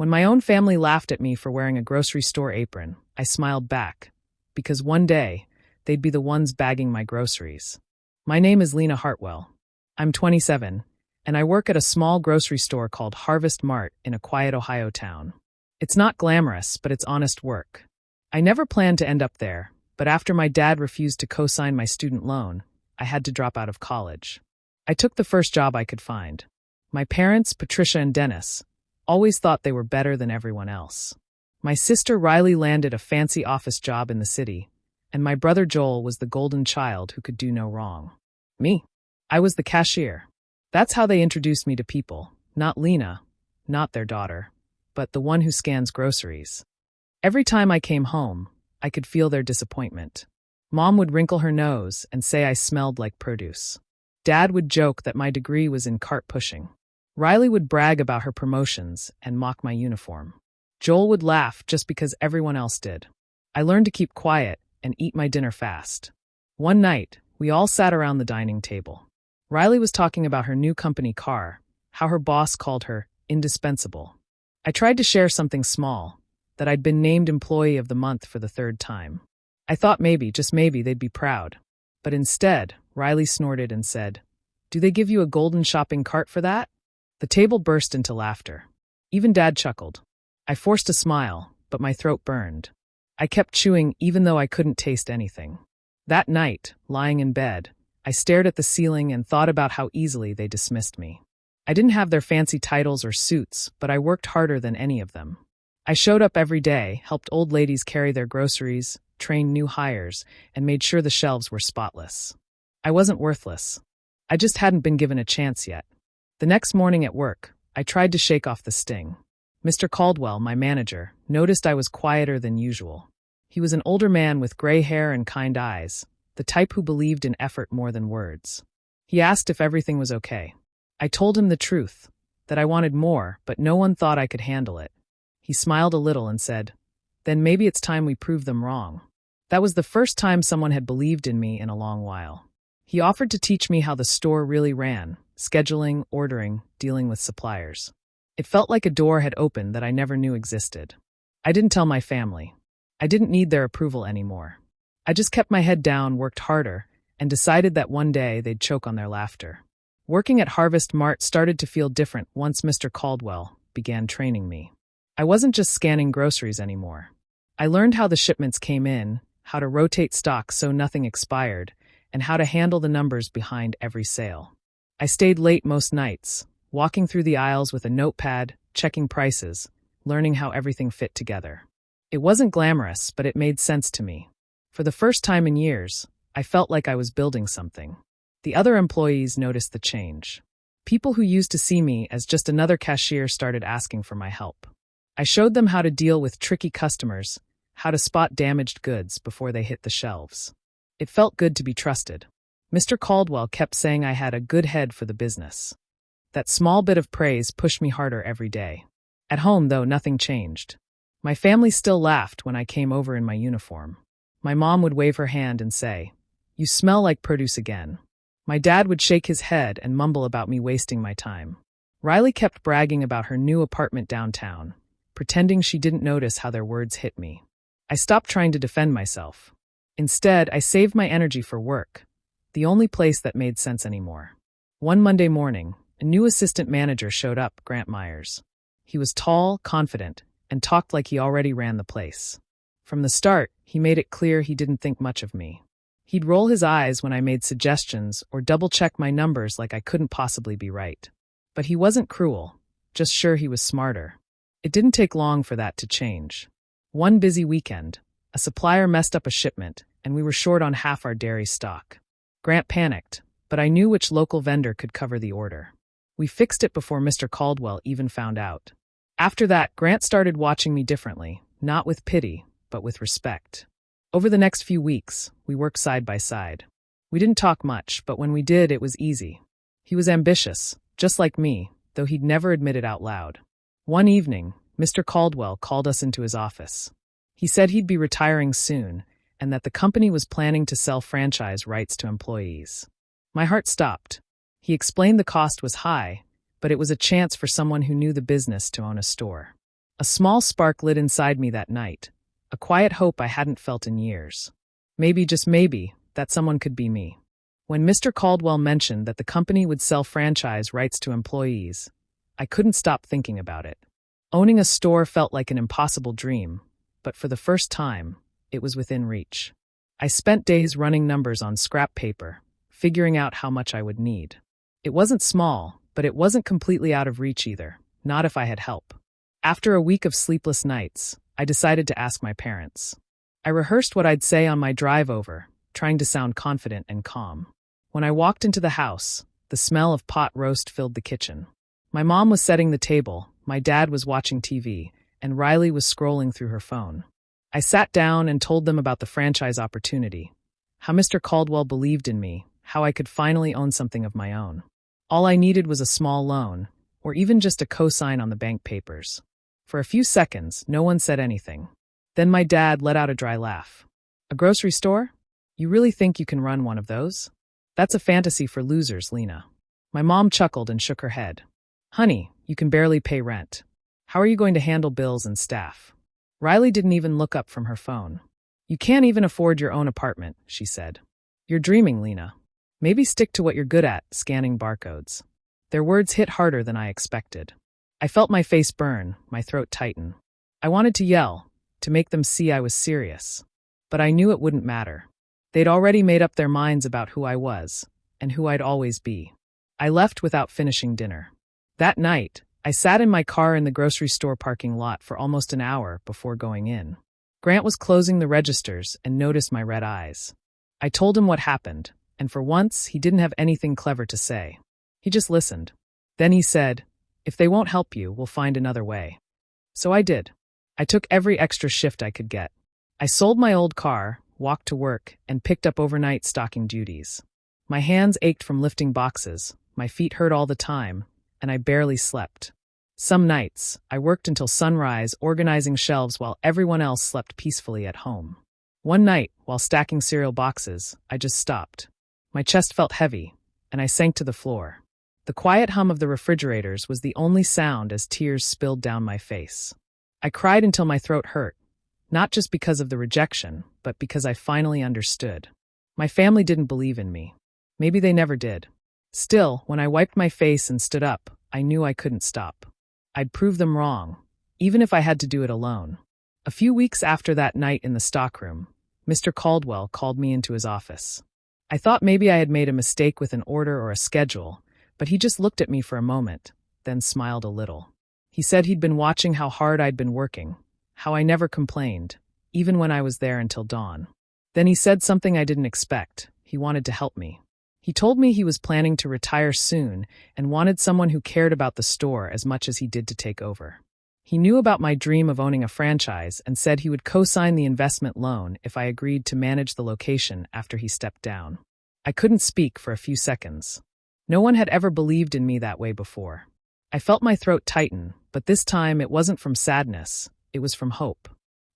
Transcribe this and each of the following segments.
When my own family laughed at me for wearing a grocery store apron, I smiled back, because one day, they'd be the ones bagging my groceries. My name is Lena Hartwell. I'm 27, and I work at a small grocery store called Harvest Mart in a quiet Ohio town. It's not glamorous, but it's honest work. I never planned to end up there, but after my dad refused to co-sign my student loan, I had to drop out of college. I took the first job I could find. My parents, Patricia and Dennis, always thought they were better than everyone else. My sister Riley landed a fancy office job in the city, and my brother Joel was the golden child who could do no wrong. Me? I was the cashier. That's how they introduced me to people, not Lena, not their daughter, but the one who scans groceries. Every time I came home, I could feel their disappointment. Mom would wrinkle her nose and say I smelled like produce. Dad would joke that my degree was in cart pushing. Riley would brag about her promotions and mock my uniform. Joel would laugh just because everyone else did. I learned to keep quiet and eat my dinner fast. One night, we all sat around the dining table. Riley was talking about her new company car, how her boss called her indispensable. I tried to share something small, that I'd been named Employee of the Month for the third time. I thought maybe, just maybe, they'd be proud. But instead, Riley snorted and said, "Do they give you a golden shopping cart for that?" The table burst into laughter. Even Dad chuckled. I forced a smile, but my throat burned. I kept chewing even though I couldn't taste anything. That night, lying in bed, I stared at the ceiling and thought about how easily they dismissed me. I didn't have their fancy titles or suits, but I worked harder than any of them. I showed up every day, helped old ladies carry their groceries, trained new hires, and made sure the shelves were spotless. I wasn't worthless. I just hadn't been given a chance yet. The next morning at work, I tried to shake off the sting. Mr. Caldwell, my manager, noticed I was quieter than usual. He was an older man with gray hair and kind eyes, the type who believed in effort more than words. He asked if everything was okay. I told him the truth, that I wanted more, but no one thought I could handle it. He smiled a little and said, "Then maybe it's time we prove them wrong." That was the first time someone had believed in me in a long while. He offered to teach me how the store really ran, scheduling, ordering, dealing with suppliers. It felt like a door had opened that I never knew existed. I didn't tell my family. I didn't need their approval anymore. I just kept my head down, worked harder, and decided that one day they'd choke on their laughter. Working at Harvest Mart started to feel different once Mr. Caldwell began training me. I wasn't just scanning groceries anymore. I learned how the shipments came in, how to rotate stock so nothing expired, and how to handle the numbers behind every sale. I stayed late most nights, walking through the aisles with a notepad, checking prices, learning how everything fit together. It wasn't glamorous, but it made sense to me. For the first time in years, I felt like I was building something. The other employees noticed the change. People who used to see me as just another cashier started asking for my help. I showed them how to deal with tricky customers, how to spot damaged goods before they hit the shelves. It felt good to be trusted. Mr. Caldwell kept saying I had a good head for the business. That small bit of praise pushed me harder every day. At home, though, nothing changed. My family still laughed when I came over in my uniform. My mom would wave her hand and say, "You smell like produce again." My dad would shake his head and mumble about me wasting my time. Riley kept bragging about her new apartment downtown, pretending she didn't notice how their words hit me. I stopped trying to defend myself. Instead, I saved my energy for work, the only place that made sense anymore. One Monday morning, a new assistant manager showed up, Grant Myers. He was tall, confident, and talked like he already ran the place. From the start, he made it clear he didn't think much of me. He'd roll his eyes when I made suggestions or double-check my numbers like I couldn't possibly be right. But he wasn't cruel, just sure he was smarter. It didn't take long for that to change. One busy weekend, a supplier messed up a shipment, and we were short on half our dairy stock. Grant panicked, but I knew which local vendor could cover the order. We fixed it before Mr. Caldwell even found out. After that, Grant started watching me differently, not with pity, but with respect. Over the next few weeks, we worked side by side. We didn't talk much, but when we did, it was easy. He was ambitious, just like me, though he'd never admit it out loud. One evening, Mr. Caldwell called us into his office. He said he'd be retiring soon, and that the company was planning to sell franchise rights to employees. My heart stopped. He explained the cost was high, but it was a chance for someone who knew the business to own a store. A small spark lit inside me that night, a quiet hope I hadn't felt in years. Maybe, just maybe, that someone could be me. When Mr. Caldwell mentioned that the company would sell franchise rights to employees, I couldn't stop thinking about it. Owning a store felt like an impossible dream, but for the first time, it was within reach. I spent days running numbers on scrap paper, figuring out how much I would need. It wasn't small, but it wasn't completely out of reach either, not if I had help. After a week of sleepless nights, I decided to ask my parents. I rehearsed what I'd say on my drive over, trying to sound confident and calm. When I walked into the house, the smell of pot roast filled the kitchen. My mom was setting the table, my dad was watching TV, and Riley was scrolling through her phone. I sat down and told them about the franchise opportunity, how Mr. Caldwell believed in me, how I could finally own something of my own. All I needed was a small loan, or even just a cosign on the bank papers. For a few seconds, no one said anything. Then my dad let out a dry laugh. A grocery store? You really think you can run one of those? That's a fantasy for losers, Lena. My mom chuckled and shook her head. Honey, you can barely pay rent. How are you going to handle bills and staff? Riley didn't even look up from her phone. You can't even afford your own apartment, she said. You're dreaming, Lena. Maybe stick to what you're good at, scanning barcodes. Their words hit harder than I expected. I felt my face burn, my throat tighten. I wanted to yell, to make them see I was serious. But I knew it wouldn't matter. They'd already made up their minds about who I was, and who I'd always be. I left without finishing dinner. That night, I sat in my car in the grocery store parking lot for almost an hour before going in. Grant was closing the registers and noticed my red eyes. I told him what happened, and for once, he didn't have anything clever to say. He just listened. Then he said, if they won't help you, we'll find another way. So I did. I took every extra shift I could get. I sold my old car, walked to work, and picked up overnight stocking duties. My hands ached from lifting boxes, my feet hurt all the time, and I barely slept. Some nights, I worked until sunrise organizing shelves while everyone else slept peacefully at home. One night, while stacking cereal boxes, I just stopped. My chest felt heavy, and I sank to the floor. The quiet hum of the refrigerators was the only sound as tears spilled down my face. I cried until my throat hurt, not just because of the rejection, but because I finally understood. My family didn't believe in me. Maybe they never did. Still, when I wiped my face and stood up, I knew I couldn't stop. I'd prove them wrong, even if I had to do it alone. A few weeks after that night in the stockroom, Mr. Caldwell called me into his office. I thought maybe I had made a mistake with an order or a schedule, but he just looked at me for a moment, then smiled a little. He said he'd been watching how hard I'd been working, how I never complained, even when I was there until dawn. Then he said something I didn't expect. He wanted to help me. He told me he was planning to retire soon and wanted someone who cared about the store as much as he did to take over. He knew about my dream of owning a franchise and said he would co-sign the investment loan if I agreed to manage the location after he stepped down. I couldn't speak for a few seconds. No one had ever believed in me that way before. I felt my throat tighten, but this time it wasn't from sadness, it was from hope.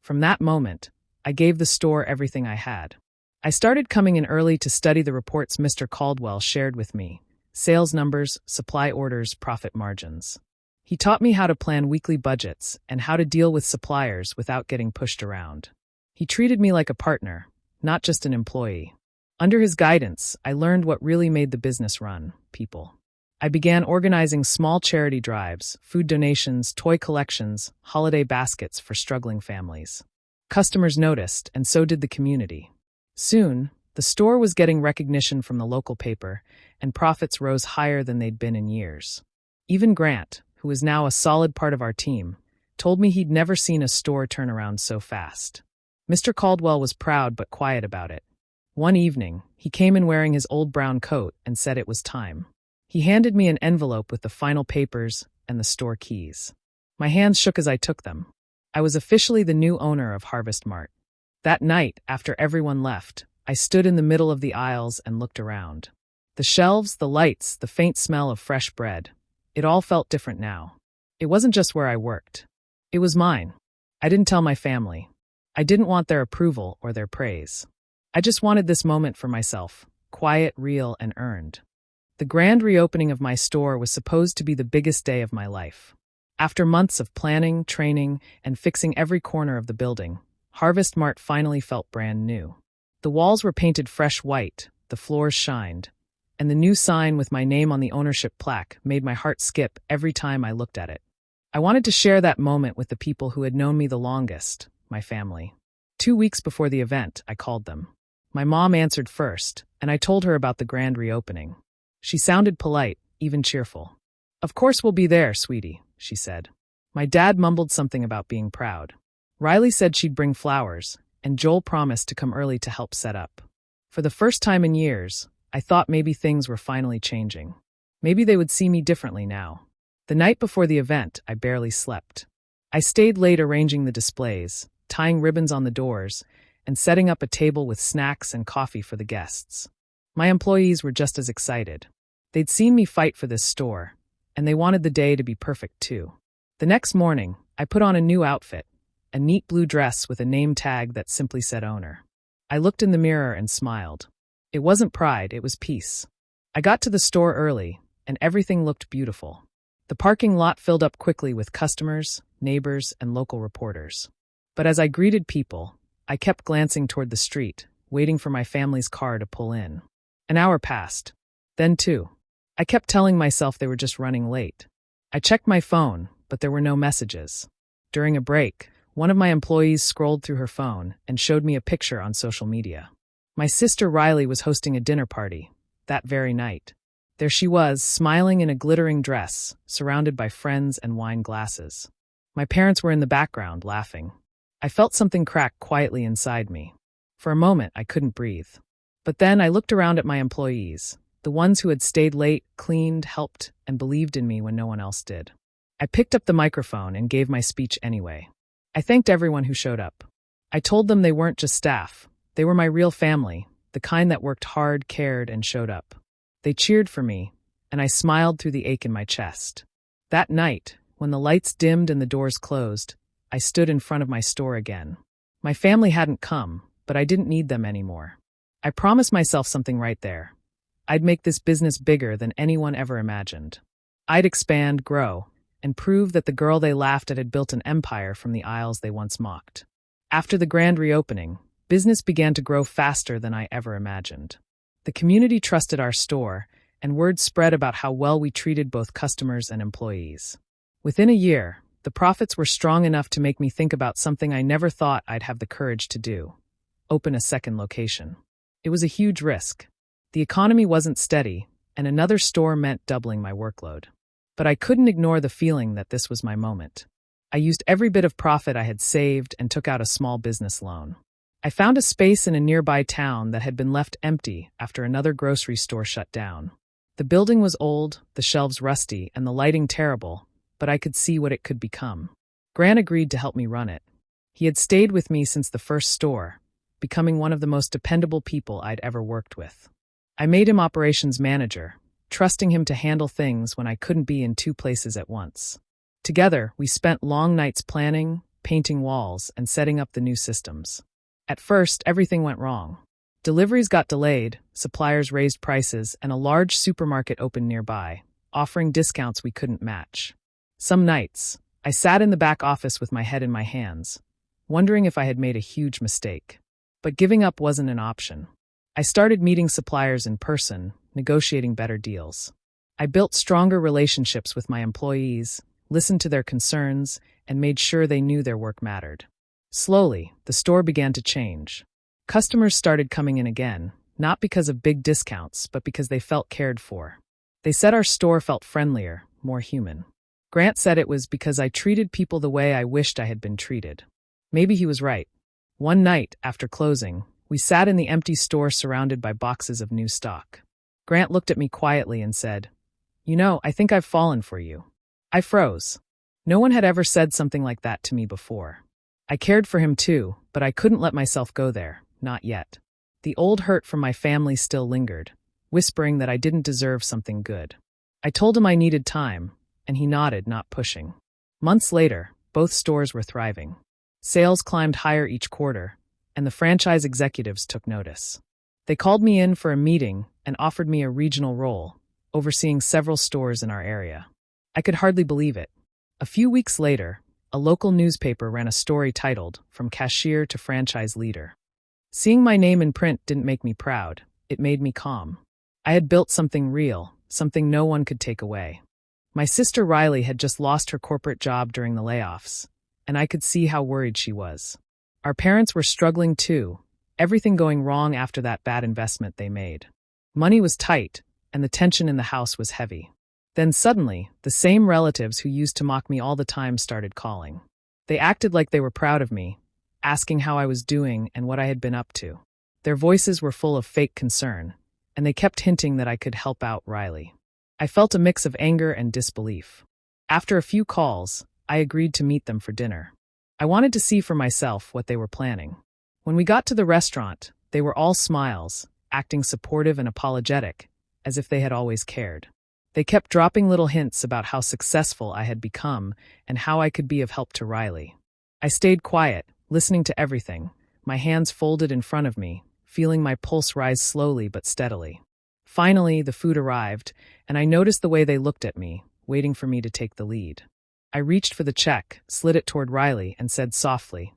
From that moment, I gave the store everything I had. I started coming in early to study the reports Mr. Caldwell shared with me: sales numbers, supply orders, profit margins. He taught me how to plan weekly budgets and how to deal with suppliers without getting pushed around. He treated me like a partner, not just an employee. Under his guidance, I learned what really made the business run: people. I began organizing small charity drives, food donations, toy collections, holiday baskets for struggling families. Customers noticed, and so did the community. Soon, the store was getting recognition from the local paper, and profits rose higher than they'd been in years. Even Grant, who is now a solid part of our team, told me he'd never seen a store turn around so fast. Mr. Caldwell was proud but quiet about it. One evening, he came in wearing his old brown coat and said it was time. He handed me an envelope with the final papers and the store keys. My hands shook as I took them. I was officially the new owner of Harvest Mart. That night, after everyone left, I stood in the middle of the aisles and looked around. The shelves, the lights, the faint smell of fresh bread. It all felt different now. It wasn't just where I worked. It was mine. I didn't tell my family. I didn't want their approval or their praise. I just wanted this moment for myself, quiet, real, and earned. The grand reopening of my store was supposed to be the biggest day of my life. After months of planning, training, and fixing every corner of the building, Harvest Mart finally felt brand new. The walls were painted fresh white, the floors shined, and the new sign with my name on the ownership plaque made my heart skip every time I looked at it. I wanted to share that moment with the people who had known me the longest, my family. 2 weeks before the event, I called them. My mom answered first, and I told her about the grand reopening. She sounded polite, even cheerful. "Of course we'll be there, sweetie," she said. My dad mumbled something about being proud. Riley said she'd bring flowers, and Joel promised to come early to help set up. For the first time in years, I thought maybe things were finally changing. Maybe they would see me differently now. The night before the event, I barely slept. I stayed late arranging the displays, tying ribbons on the doors, and setting up a table with snacks and coffee for the guests. My employees were just as excited. They'd seen me fight for this store, and they wanted the day to be perfect too. The next morning, I put on a new outfit, a neat blue dress with a name tag that simply said owner. I looked in the mirror and smiled. It wasn't pride, it was peace. I got to the store early, and everything looked beautiful. The parking lot filled up quickly with customers, neighbors, and local reporters. But as I greeted people, I kept glancing toward the street, waiting for my family's car to pull in. An hour passed. Then 2. I kept telling myself they were just running late. I checked my phone, but there were no messages. During a break, one of my employees scrolled through her phone and showed me a picture on social media. My sister Riley was hosting a dinner party that very night. There she was, smiling in a glittering dress, surrounded by friends and wine glasses. My parents were in the background, laughing. I felt something crack quietly inside me. For a moment, I couldn't breathe. But then I looked around at my employees, the ones who had stayed late, cleaned, helped, and believed in me when no one else did. I picked up the microphone and gave my speech anyway. I thanked everyone who showed up. I told them they weren't just staff. They were my real family, the kind that worked hard, cared, and showed up. They cheered for me, and I smiled through the ache in my chest. That night, when the lights dimmed and the doors closed, I stood in front of my store again. My family hadn't come, but I didn't need them anymore. I promised myself something right there. I'd make this business bigger than anyone ever imagined. I'd expand, grow, and prove that the girl they laughed at had built an empire from the aisles they once mocked. After the grand reopening, business began to grow faster than I ever imagined. The community trusted our store, and word spread about how well we treated both customers and employees. Within a year, the profits were strong enough to make me think about something I never thought I'd have the courage to do: open a second location. It was a huge risk. The economy wasn't steady, and another store meant doubling my workload. But I couldn't ignore the feeling that this was my moment. I used every bit of profit I had saved and took out a small business loan. I found a space in a nearby town that had been left empty after another grocery store shut down. The building was old, the shelves rusty, and the lighting terrible, but I could see what it could become. Grant agreed to help me run it. He had stayed with me since the first store, becoming one of the most dependable people I'd ever worked with. I made him operations manager, trusting him to handle things when I couldn't be in 2 places at once. Together, we spent long nights planning, painting walls, and setting up the new systems. At first, everything went wrong. Deliveries got delayed, suppliers raised prices, and a large supermarket opened nearby, offering discounts we couldn't match. Some nights, I sat in the back office with my head in my hands, wondering if I had made a huge mistake. But giving up wasn't an option. I started meeting suppliers in person, negotiating better deals. I built stronger relationships with my employees, listened to their concerns, and made sure they knew their work mattered. Slowly, the store began to change. Customers started coming in again, not because of big discounts, but because they felt cared for. They said our store felt friendlier, more human. Grant said it was because I treated people the way I wished I had been treated. Maybe he was right. One night, after closing, we sat in the empty store surrounded by boxes of new stock. Grant looked at me quietly and said, "You know, I think I've fallen for you." I froze. No one had ever said something like that to me before. I cared for him too, but I couldn't let myself go there, not yet. The old hurt from my family still lingered, whispering that I didn't deserve something good. I told him I needed time, and he nodded, not pushing. Months later, both stores were thriving. Sales climbed higher each quarter, and the franchise executives took notice. They called me in for a meeting and offered me a regional role, overseeing several stores in our area. I could hardly believe it. A few weeks later, a local newspaper ran a story titled, "From Cashier to Franchise Leader." Seeing my name in print didn't make me proud, it made me calm. I had built something real, something no one could take away. My sister Riley had just lost her corporate job during the layoffs, and I could see how worried she was. Our parents were struggling too, everything going wrong after that bad investment they made. Money was tight, and the tension in the house was heavy. Then suddenly, the same relatives who used to mock me all the time started calling. They acted like they were proud of me, asking how I was doing and what I had been up to. Their voices were full of fake concern, and they kept hinting that I could help out Riley. I felt a mix of anger and disbelief. After a few calls, I agreed to meet them for dinner. I wanted to see for myself what they were planning. When we got to the restaurant, they were all smiles, acting supportive and apologetic, as if they had always cared. They kept dropping little hints about how successful I had become and how I could be of help to Riley. I stayed quiet, listening to everything, my hands folded in front of me, feeling my pulse rise slowly but steadily. Finally, the food arrived, and I noticed the way they looked at me, waiting for me to take the lead. I reached for the check, slid it toward Riley, and said softly,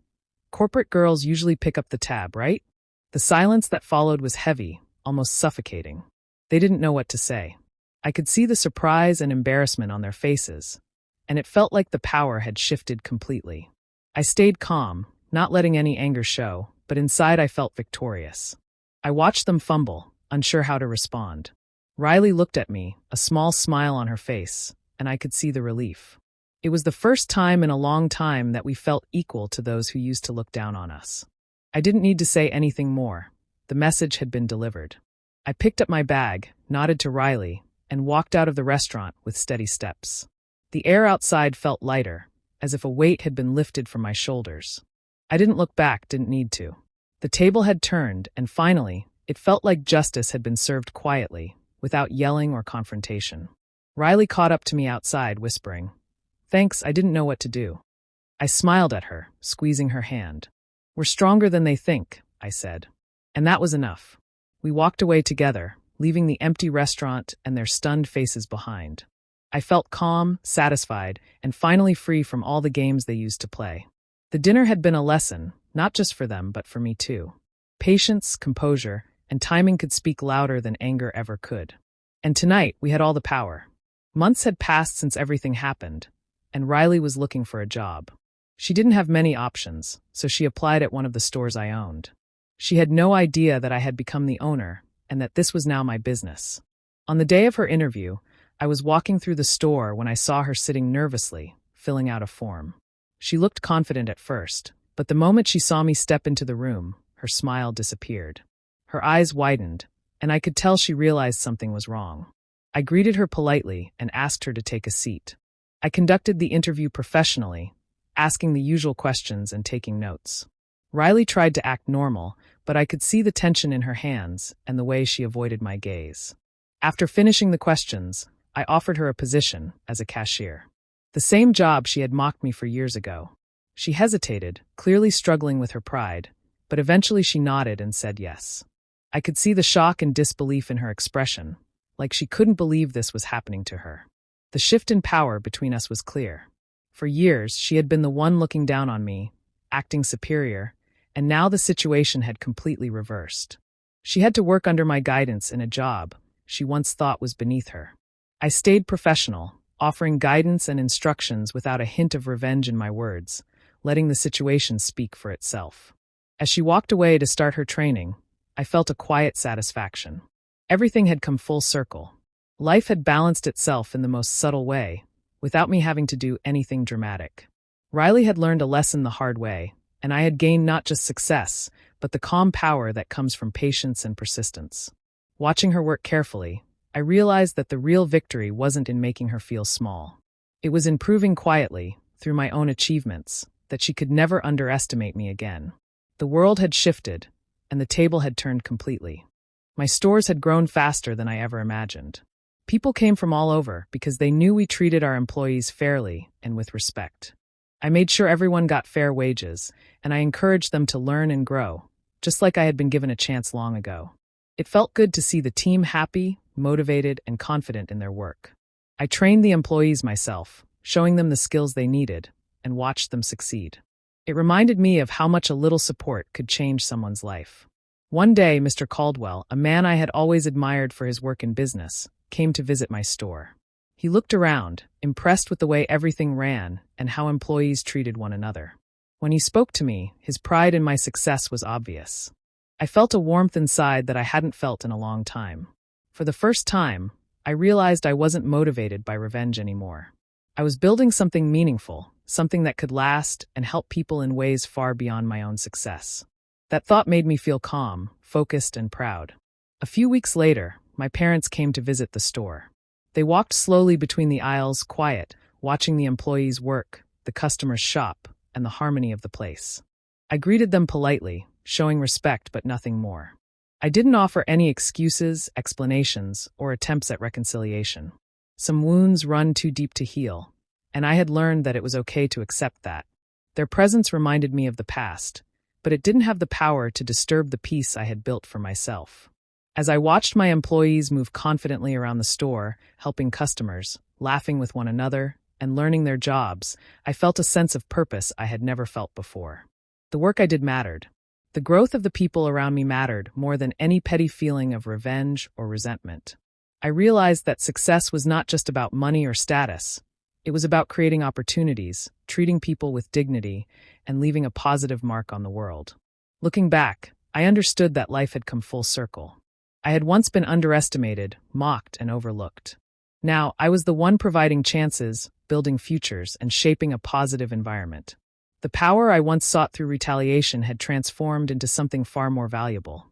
"Corporate girls usually pick up the tab, right?" The silence that followed was heavy, almost suffocating. They didn't know what to say. I could see the surprise and embarrassment on their faces, and it felt like the power had shifted completely. I stayed calm, not letting any anger show, but inside I felt victorious. I watched them fumble, unsure how to respond. Riley looked at me, a small smile on her face, and I could see the relief. It was the first time in a long time that we felt equal to those who used to look down on us. I didn't need to say anything more. The message had been delivered. I picked up my bag, nodded to Riley, and walked out of the restaurant with steady steps. The air outside felt lighter, as if a weight had been lifted from my shoulders. I didn't look back, didn't need to. The table had turned, and finally, it felt like justice had been served quietly, without yelling or confrontation. Riley caught up to me outside, whispering, "Thanks, I didn't know what to do." I smiled at her, squeezing her hand. "We're stronger than they think," I said. And that was enough. We walked away together, leaving the empty restaurant and their stunned faces behind. I felt calm, satisfied, and finally free from all the games they used to play. The dinner had been a lesson, not just for them, but for me too. Patience, composure, and timing could speak louder than anger ever could. And tonight, we had all the power. Months had passed since everything happened, and Riley was looking for a job. She didn't have many options, so she applied at one of the stores I owned. She had no idea that I had become the owner, and that this was now my business. On the day of her interview, I was walking through the store when I saw her sitting nervously, filling out a form. She looked confident at first, but the moment she saw me step into the room, her smile disappeared. Her eyes widened, and I could tell she realized something was wrong. I greeted her politely and asked her to take a seat. I conducted the interview professionally, asking the usual questions and taking notes. Riley tried to act normal, but I could see the tension in her hands and the way she avoided my gaze. After finishing the questions, I offered her a position as a cashier. The same job she had mocked me for years ago. She hesitated, clearly struggling with her pride, but eventually she nodded and said yes. I could see the shock and disbelief in her expression, like she couldn't believe this was happening to her. The shift in power between us was clear. For years, she had been the one looking down on me, acting superior, and now the situation had completely reversed. She had to work under my guidance in a job she once thought was beneath her. I stayed professional, offering guidance and instructions without a hint of revenge in my words, letting the situation speak for itself. As she walked away to start her training, I felt a quiet satisfaction. Everything had come full circle. Life had balanced itself in the most subtle way, without me having to do anything dramatic. Riley had learned a lesson the hard way, and I had gained not just success, but the calm power that comes from patience and persistence. Watching her work carefully, I realized that the real victory wasn't in making her feel small. It was in proving quietly, through my own achievements, that she could never underestimate me again. The world had shifted, and the table had turned completely. My stores had grown faster than I ever imagined. People came from all over because they knew we treated our employees fairly and with respect. I made sure everyone got fair wages, and I encouraged them to learn and grow, just like I had been given a chance long ago. It felt good to see the team happy, motivated, and confident in their work. I trained the employees myself, showing them the skills they needed, and watched them succeed. It reminded me of how much a little support could change someone's life. One day, Mr. Caldwell, a man I had always admired for his work in business, came to visit my store. He looked around, impressed with the way everything ran and how employees treated one another. When he spoke to me, his pride in my success was obvious. I felt a warmth inside that I hadn't felt in a long time. For the first time, I realized I wasn't motivated by revenge anymore. I was building something meaningful, something that could last and help people in ways far beyond my own success. That thought made me feel calm, focused, and proud. A few weeks later, my parents came to visit the store. They walked slowly between the aisles, quiet, watching the employees work, the customers shop, and the harmony of the place. I greeted them politely, showing respect but nothing more. I didn't offer any excuses, explanations, or attempts at reconciliation. Some wounds run too deep to heal, and I had learned that it was okay to accept that. Their presence reminded me of the past, but it didn't have the power to disturb the peace I had built for myself. As I watched my employees move confidently around the store, helping customers, laughing with one another, and learning their jobs, I felt a sense of purpose I had never felt before. The work I did mattered. The growth of the people around me mattered more than any petty feeling of revenge or resentment. I realized that success was not just about money or status. It was about creating opportunities, treating people with dignity, and leaving a positive mark on the world. Looking back, I understood that life had come full circle. I had once been underestimated, mocked, and overlooked. Now, I was the one providing chances, building futures, and shaping a positive environment. The power I once sought through retaliation had transformed into something far more valuable: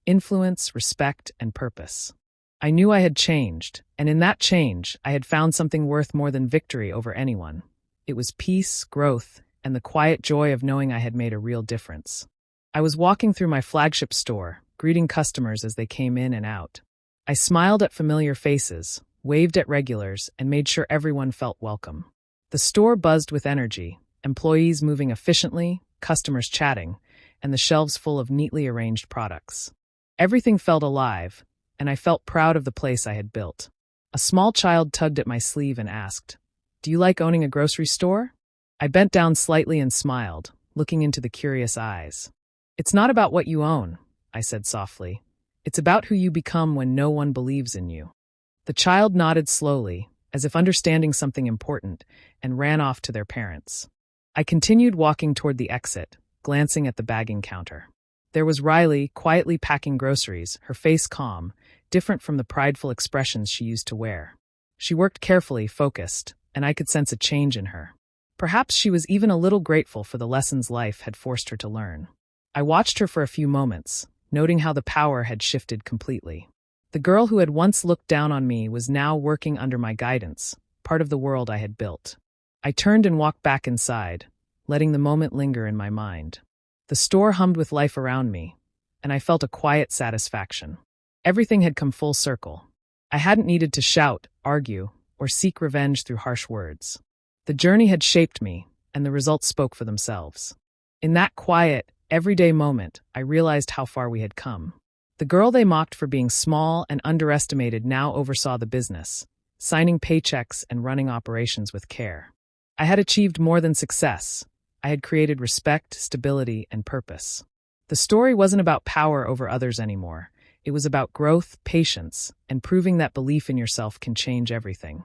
influence, respect, and purpose. I knew I had changed, and in that change, I had found something worth more than victory over anyone. It was peace, growth, and the quiet joy of knowing I had made a real difference. I was walking through my flagship store, greeting customers as they came in and out. I smiled at familiar faces, waved at regulars, and made sure everyone felt welcome. The store buzzed with energy, employees moving efficiently, customers chatting, and the shelves full of neatly arranged products. Everything felt alive, and I felt proud of the place I had built. A small child tugged at my sleeve and asked, "Do you like owning a grocery store?" I bent down slightly and smiled, looking into the curious eyes. "It's not about what you own," I said softly. "It's about who you become when no one believes in you." The child nodded slowly, as if understanding something important, and ran off to their parents. I continued walking toward the exit, glancing at the bagging counter. There was Riley, quietly packing groceries, her face calm, different from the prideful expressions she used to wear. She worked carefully, focused, and I could sense a change in her. Perhaps she was even a little grateful for the lessons life had forced her to learn. I watched her for a few moments, noting how the power had shifted completely. The girl who had once looked down on me was now working under my guidance, part of the world I had built. I turned and walked back inside, letting the moment linger in my mind. The store hummed with life around me, and I felt a quiet satisfaction. Everything had come full circle. I hadn't needed to shout, argue, or seek revenge through harsh words. The journey had shaped me, and the results spoke for themselves. In that quiet, everyday moment, I realized how far we had come. The girl they mocked for being small and underestimated now oversaw the business, signing paychecks and running operations with care. I had achieved more than success. I had created respect, stability, and purpose. The story wasn't about power over others anymore. It was about growth, patience, and proving that belief in yourself can change everything.